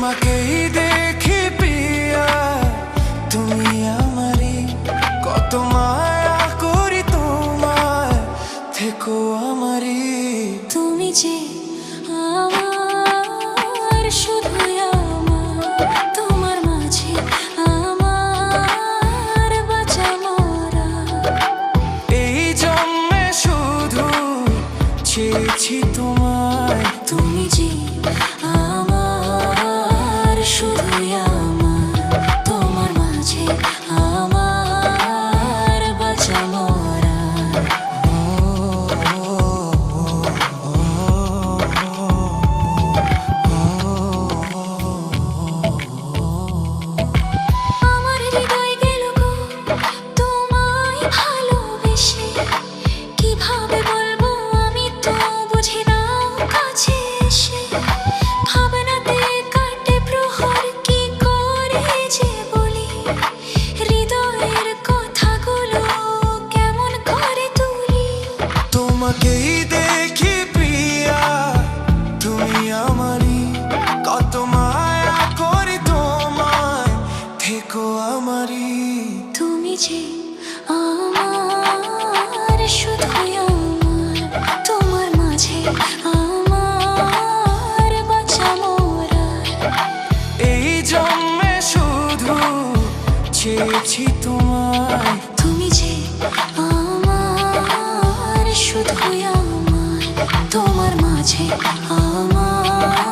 তোমাকেই দেখি পিয়া, তুমি আমারই, কত মায়া করি তোমায়, থেকো আমারই। তুমি যে আমার, শুধুই আমার, তোমার মাঝে আমার বাঁচা মরা। এই জন্মে শুধু চেয়েছি তোমায়, তুমি যে আমার, শুধুই আমার, তোমার মাঝে আমার বাঁচা মরা। আমার হৃদয় গেল গো তোমায় ভালোবেসে, কিভাবে বলবো আমি তো বুঝি না কাছে এসে। ভাবনাতে কাটে প্রহর, কি করে যে বলি হৃদয়ের কথাগুলো কেমন করে তুলি। তোমাকেই দেখি প্রিয়া, তুমি আমারই, কত মায়া করি তোমায়, থেকো আমারই। তুমি যে আমার, শুধুই আমার, তোমার মাঝে আমার বাঁচা মরা। এই জন্মে শুধু চেয়েছি তোমায়, তুমি যে আমার, শুধুই আমার, তোমার মাঝে আমার